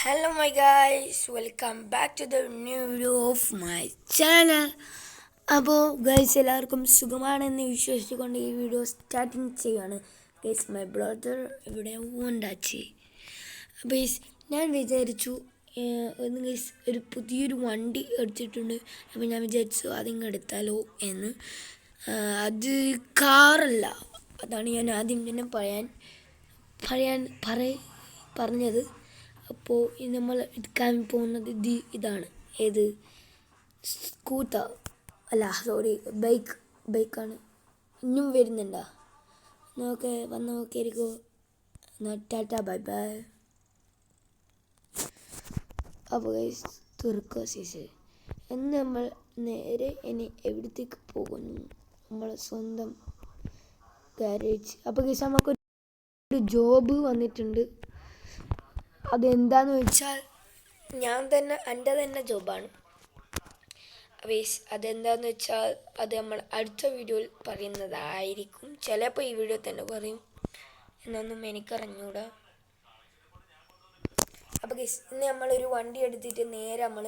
Hello my guys, welcome back to the new video of my channel. അപ്പോൾ guys എല്ലാവർക്കും സുഖമാണെന്ന് വിശ്വസിച്ചുകൊണ്ട് ഈ വീഡിയോ സ്റ്റാർട്ടിങ് ചെയ്യാണ്. ഗൈസ് മൈ ബ്രദർ ഇവിടെ ഉണ്ടാച്ചി. അപ്പോൾ ഗൈസ് ഞാൻ വിചാരിച്ചു ഒന്ന് ഗൈസ് ഒരു പുതിയൊരു വണ്ടി എടുത്തിട്ടുണ്ട്. അപ്പോൾ ഞാൻ വിചാരിച്ചു അതിങ്ങ് എടുത്താലോ എന്ന്. അത് കാറല്ല, അതാണ് ഞാൻ ആദ്യം തന്നെ പറഞ്ഞത്. അപ്പോൾ നമ്മൾ എടുക്കാൻ പോകുന്നത് ഇതാണ്. ഏത്? സ്കൂട്ടർ അല്ല, സോറി, ബൈക്കാണ്. ഇന്നും വരുന്നുണ്ടോ? വന്ന് നോക്കിയിരിക്കോ. Tata, bye bye. അപ്പോൾ തുറക്കോ സീസ് എന്ന് നമ്മൾ നേരെ ഇനി എവിടത്തേക്ക് പോകുന്നു? നമ്മളെ സ്വന്തം ഗാരേജ്. അപ്പോൾ ഗൈസ് നമുക്കൊരു ജോബ് വന്നിട്ടുണ്ട്. അതെന്താന്ന് വെച്ചാൽ എൻ്റെ തന്നെ ജോബാണ്. അതെന്താന്ന് വെച്ചാൽ അത് നമ്മൾ അടുത്ത വീഡിയോയിൽ പറയുന്നതായിരിക്കും. ചിലപ്പോൾ ഈ വീഡിയോ തന്നെ പറയും, എന്നൊന്നും എനിക്കറിഞ്ഞൂടാ. അപ്പോൾ ഇന്ന് നമ്മളൊരു വണ്ടി എടുത്തിട്ട് നേരെ നമ്മൾ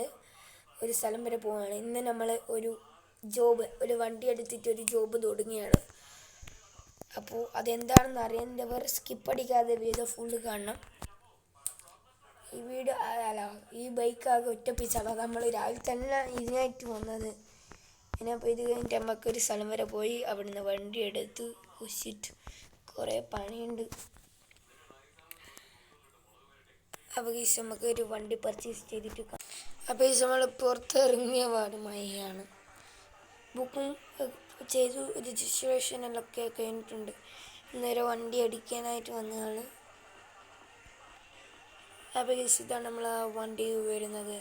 ഒരു സ്ഥലം വരെ പോവുകയാണ്. ഇന്ന് നമ്മൾ ഒരു വണ്ടി എടുത്തിട്ട് ഒരു ജോബ് തുടങ്ങിയാണ്. അപ്പോൾ അതെന്താണെന്ന് അറിയേണ്ടവർ സ്കിപ്പ് അടിക്കാതെ വീഡിയോ ഫുള്ള് കാണണം. ഈ ബൈക്കാകെ ഒറ്റ പീസാണ്. നമ്മൾ രാവിലെ തന്നെ ഇതിനായിട്ട് വന്നത്. അപ്പോൾ ഇത് കഴിഞ്ഞിട്ട് നമുക്കൊരു സ്ഥലം വരെ പോയി അവിടുന്ന് വണ്ടി എടുത്ത് വെച്ചിട്ട് കുറേ പണിയുണ്ട്. അപ്പോൾ നമുക്കൊരു വണ്ടി പർച്ചേസ് ചെയ്തിട്ട് അപ്പോൾ നമ്മൾ പുറത്തിറങ്ങിയ പാടുമായാണ്. ബുക്കും ചെയ്തു, രജിസ്ട്രേഷൻ എല്ലാം കഴിഞ്ഞിട്ടുണ്ട്. നേരെ വണ്ടി അടിക്കാനായിട്ട് വന്നതാണ്. അപ്പോൾ ഇതാണ് നമ്മൾ ആ വണ്ടി വരുന്നത്.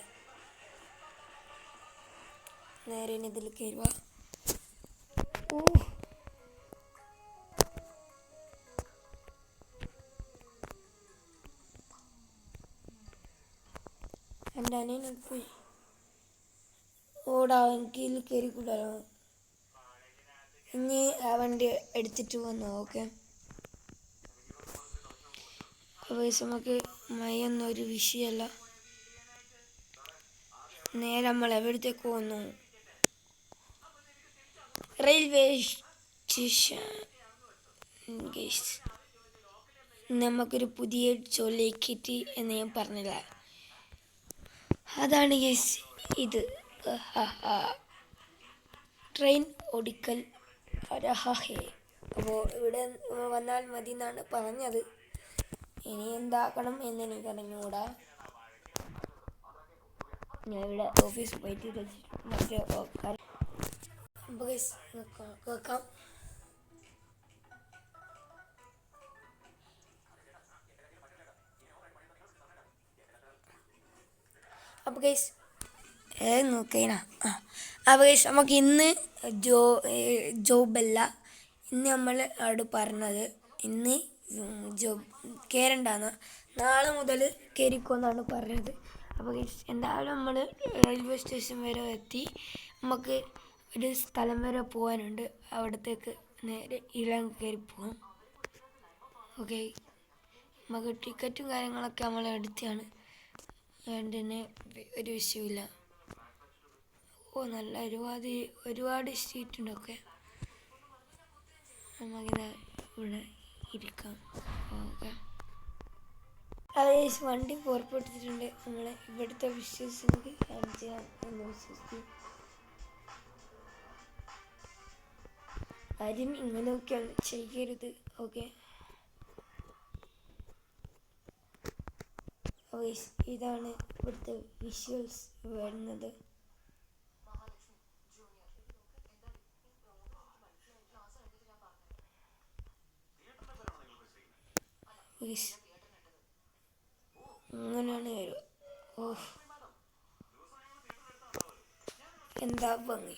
നേരെ ഇതിൽ കയറുക. എൻ്റെ അനിയനെ പോയി ഓടാമെങ്കിൽ കയറിക്കൂടാലോ. ഇനി ആ വണ്ടി എടുത്തിട്ട് വന്നു. ഓക്കെ, നമുക്ക് മയൊന്നും ഒരു വിഷയമല്ല. നേരെ നമ്മൾ എവിടത്തേക്ക് വന്നു? Railway station. നമുക്കൊരു പുതിയ ജോലിക്ക് കിട്ടി എന്ന് ഞാൻ പറഞ്ഞില്ല. അതാണ് ഇത്. ട്രെയിൻ ഓടിക്കൽ അരഹേ. അപ്പോൾ ഇവിടെ വന്നാൽ മതി എന്നാണ് പറഞ്ഞത്. ഇനി എന്താക്കണം എന്ന് എനിക്കറിഞ്ഞൂടാ. ഞാൻ ഇവിടെ ഓഫീസിൽ പോയിട്ട് കേൾക്കാം. അപ്പോൾ നോക്കേന. അപ്പോൾ നമുക്ക് ഇന്ന് ജോബല്ല. ഇന്ന് നമ്മൾ അവിടെ പറഞ്ഞത് ഇന്ന് ജോബ് കയറണ്ടെന്ന്. നാളെ മുതൽ കയറിക്കോന്നാണ് പറഞ്ഞത്. അപ്പോൾ എന്തായാലും നമ്മൾ റെയിൽവേ സ്റ്റേഷൻ വരെ എത്തി. നമുക്ക് ഒരു സ്ഥലം വരെ പോകാനുണ്ട്. അവിടത്തേക്ക് നേരെ കയറി പോകാം. ഓക്കെ, നമുക്ക് ടിക്കറ്റും കാര്യങ്ങളൊക്കെ നമ്മൾ എടുത്താണ്. അതുകൊണ്ട് തന്നെ ഒരു വിഷയമില്ല. നല്ല ഒരുപാട് സീറ്റുണ്ട്. ഓക്കെ, നമുക്കിത് ഇവിടെ ഇരിക്കാം. ഓക്കെ, വണ്ടി പുറപ്പെടുത്തിട്ടുണ്ട്. നമ്മൾ ഇവിടുത്തെ വിശ്വസിച്ച് കാണിച്ചാൽ എന്ന് വിശ്വസിക്കും. ആരും ഇങ്ങനെയൊക്കെയാണ് ചെയ്യരുത്. ഓക്കെ, ഇതാണ് ഇവിടുത്തെ വിഷ്വൽസ് വരുന്നത്. അങ്ങനെയാണ് വരിക. എന്താ ഭംഗി.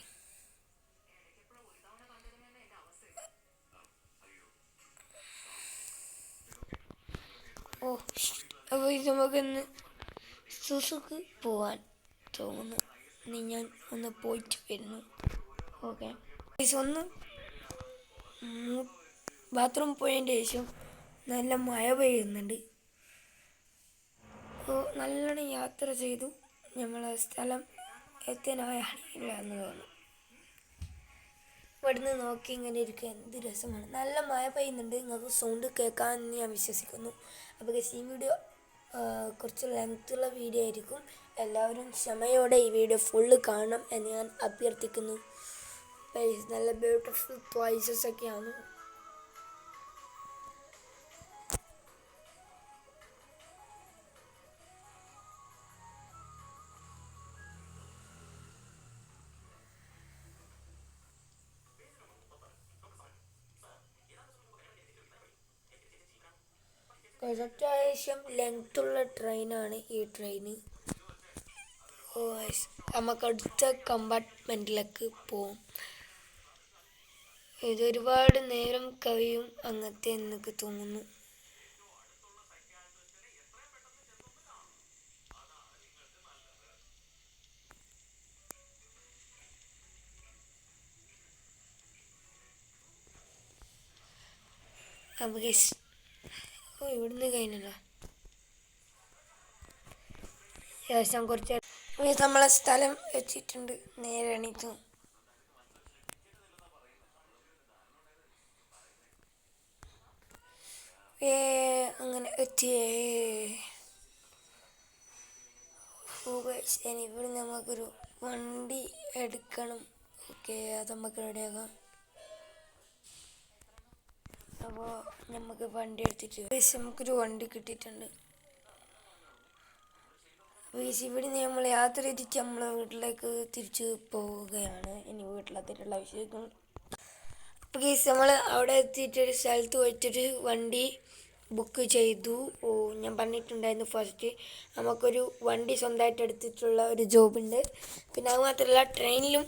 അപ്പോൾ നമുക്കിന്ന് സുസുക്ക് പോവാൻ തോന്നുന്നു. ഞാൻ ഒന്ന് പോയിട്ട് വരുന്നു. ഓക്കെ, ഒന്ന് ബാത്റൂം പോയതിൻ്റെ ശേഷം നല്ല മഴ പെയ്യുന്നുണ്ട്. നല്ലോണം യാത്ര ചെയ്തു നമ്മളെ സ്ഥലം എത്താനായില്ല എന്ന് തോന്നുന്നു. ഇവിടുന്ന് നോക്കി ഇങ്ങനെ ഇരിക്കുക എന്ത് രസമാണ്. നല്ല മഴ പെയ്യുന്നുണ്ട്, നിങ്ങൾക്ക് സൗണ്ട് കേൾക്കാമെന്ന് ഞാൻ വിശ്വസിക്കുന്നു. അപ്പോൾ ഈ വീഡിയോ കുറച്ച് ലെങ്ത്തുള്ള വീഡിയോ ആയിരിക്കും. എല്ലാവരും ക്ഷമയോടെ ഈ വീഡിയോ ഫുള്ള് കാണണം എന്ന് ഞാൻ അഭ്യർത്ഥിക്കുന്നു. നല്ല ബ്യൂട്ടിഫുൾ പ്ലേസസ് ഒക്കെയാണ്. അത്യാവശ്യം ലെങ്ത്തുള്ള ട്രെയിനാണ് ഈ ട്രെയിന്. നമുക്ക് അടുത്ത കമ്പാർട്ട്മെൻറ്റിലേക്ക് പോവും. ഇതൊരുപാട് നേരം കഴിയും അങ്ങനത്തെ എന്നൊക്കെ തോന്നുന്നു. ഇവിടുന്ന് കഴിഞ്ഞല്ലോ. ശേഷം കുറച്ച് നമ്മളെ സ്ഥലം എത്തിയിട്ടുണ്ട്. നേരെ എണീറ്റു. അങ്ങനെ എത്തിയേ. ഇനി ഇവിടെ നമുക്കൊരു വണ്ടി എടുക്കണം. ഓക്കെ, അത് നമുക്ക് റെഡിയാക്കാം. അപ്പോൾ നമുക്ക് വണ്ടി എടുത്തിട്ട് നമുക്കൊരു വണ്ടി കിട്ടിയിട്ടുണ്ട്. ഇവിടെ നമ്മൾ യാത്ര ചെയ്തിട്ട് നമ്മളെ വീട്ടിലേക്ക് തിരിച്ച് പോവുകയാണ്. ഇനി വീട്ടിലെത്തിയിട്ടുള്ള വിഷയങ്ങൾ. അപ്പോൾ നമ്മൾ അവിടെ എത്തിയിട്ടൊരു സ്ഥലത്ത് വെച്ചിട്ട് വണ്ടി ബുക്ക് ചെയ്തു. ഞാൻ പറഞ്ഞിട്ടുണ്ടായിരുന്നു ഫസ്റ്റ് നമുക്കൊരു വണ്ടി സ്വന്തമായിട്ട് എടുത്തിട്ടുള്ള ഒരു ജോബുണ്ട്. പിന്നെ അത് മാത്രമല്ല ട്രെയിനിലും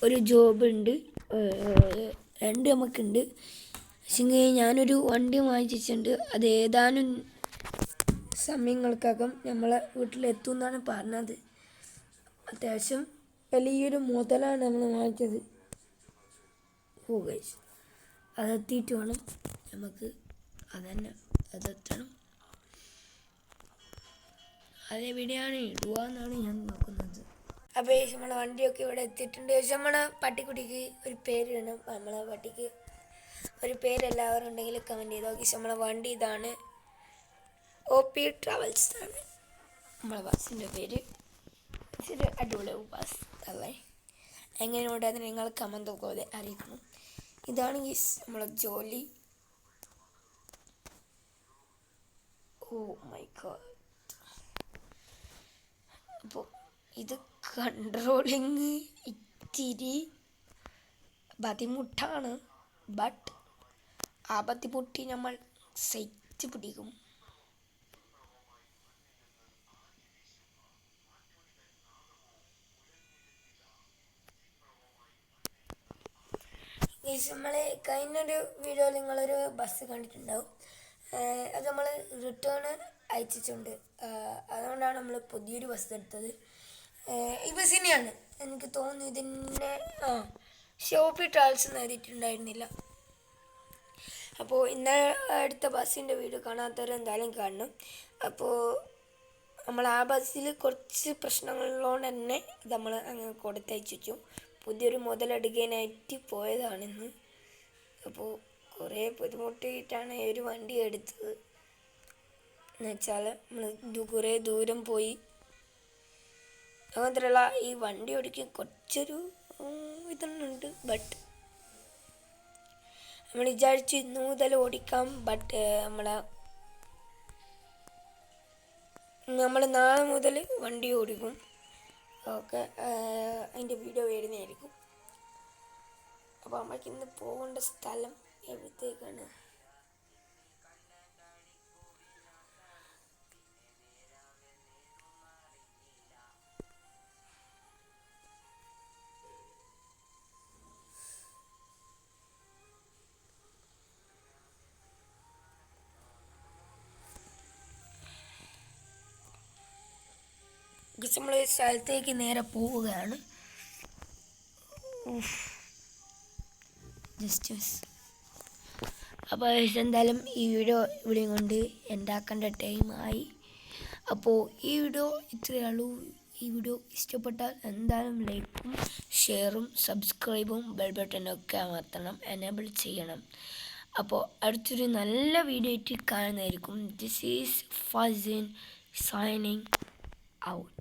ഒരു ജോബുണ്ട്. രണ്ട് നമുക്കുണ്ട്. പക്ഷേ ഞാനൊരു വണ്ടി വാങ്ങിച്ചിട്ടുണ്ട്. അത് ഏതാനും സമയങ്ങൾക്കകം നമ്മളെ വീട്ടിലെത്തും എന്നാണ് പറഞ്ഞത്. അത്യാവശ്യം വലിയൊരു മുതലാണ് നമ്മൾ വാങ്ങിച്ചത്. അതെത്തിയിട്ട് വേണം നമുക്ക് അതെത്തണം. അതെവിടെയാണ് ഇടുക എന്നാണ് ഞാൻ നോക്കുന്നത്. അപ്പോൾ നമ്മളെ വണ്ടിയൊക്കെ ഇവിടെ എത്തിയിട്ടുണ്ട്. നമ്മളെ പട്ടിക്കുട്ടിക്ക് ഒരു പേര് വേണം. നമ്മളെ പട്ടിക്ക് ഒരു പേരെല്ലാവരും ഉണ്ടെങ്കിൽ കമൻറ്റ് ചെയ്ത് നോക്കി. നമ്മളെ വണ്ടി ഇതാണ്, OP ട്രാവൽസ് ആണ് നമ്മളെ ബസ്സിൻ്റെ പേര്. ഇതൊരു അടിപൊളി ബസ് അല്ലേ? എങ്ങനെയുണ്ട് അത് നിങ്ങൾ കമൻറ്റ് നോക്കാതെ അറിയിക്കണം. ഇതാണ് നമ്മളെ ജോലി. Oh my god. അപ്പോൾ ഇത് കൺട്രോളിങ് ഇത്തിരി ബുദ്ധിമുട്ടാണ്. ബട്ട് ആ ബുദ്ധിമുട്ടി നമ്മൾ സഹിച്ച് പിടിക്കും. നമ്മൾ കഴിഞ്ഞൊരു വീഡിയോയിൽ നിങ്ങളൊരു ബസ് കണ്ടിട്ടുണ്ടാവും. അത് നമ്മൾ റിട്ടേൺ അയച്ചിട്ടുണ്ട്. അതുകൊണ്ടാണ് നമ്മൾ പുതിയൊരു ബസ് എടുത്തത്. ഈ ബസ് തന്നെയാണ് എനിക്ക് തോന്നുന്നു. ഇതിൻ്റെ OP ട്രാവൽസ് എന്ന് എഴുതിയിട്ടുണ്ടായിരുന്നില്ല. അപ്പോൾ ഇന്നലെ അടുത്ത ബസ്സിൻ്റെ വീഡിയോ കാണാത്തവർ എന്തായാലും കാണണം. അപ്പോൾ നമ്മൾ ആ ബസ്സിൽ കുറച്ച് പ്രശ്നങ്ങളുള്ളതുകൊണ്ട് തന്നെ നമ്മൾ അങ്ങനെ കൊടുത്തയച്ചു. പുതിയൊരു മുതലെടുക്കാനായിട്ട് പോയതാണിന്ന്. അപ്പോൾ കുറേ ബുദ്ധിമുട്ടിയിട്ടാണ് ഈ ഒരു വണ്ടി എടുത്തത്. എന്നുവെച്ചാൽ നമ്മൾ കുറേ ദൂരം പോയി. മാത്രമല്ല ഈ വണ്ടി ഓടിക്കാൻ കുറച്ചൊരു ഇതൊന്നുണ്ട്. ബട്ട് നമ്മൾ വിചാരിച്ചു ഇന്ന് മുതൽ ഓടിക്കാം. ബട്ട് നമ്മൾ നാളെ മുതൽ വണ്ടി ഓടിക്കും. ഓക്കെ, അതിൻ്റെ വീഡിയോ വരുന്നതായിരിക്കും. അപ്പോൾ നമ്മൾക്ക് ഇന്ന് പോകേണ്ട സ്ഥലം എവിടത്തേക്കാണ്? നമ്മൾ സ്ഥലത്തേക്ക് നേരെ പോവുകയാണ്. അപ്പോൾ എന്തായാലും ഈ വീഡിയോ ഇവിടെ കൊണ്ട് ഉണ്ടാക്കേണ്ട ടൈമായി. അപ്പോൾ ഈ വീഡിയോ ഇത്രയേ ഉള്ളൂ. ഈ വീഡിയോ ഇഷ്ടപ്പെട്ടാൽ എന്തായാലും ലൈക്കും ഷെയറും സബ്സ്ക്രൈബും ബെൽ ബട്ടനൊക്കെ അമർത്തണം, എനേബിൾ ചെയ്യണം. അപ്പോൾ അടുത്തൊരു നല്ല വീഡിയോ ആയിട്ട് കാണുന്നതായിരിക്കും. This is Fazin signing out.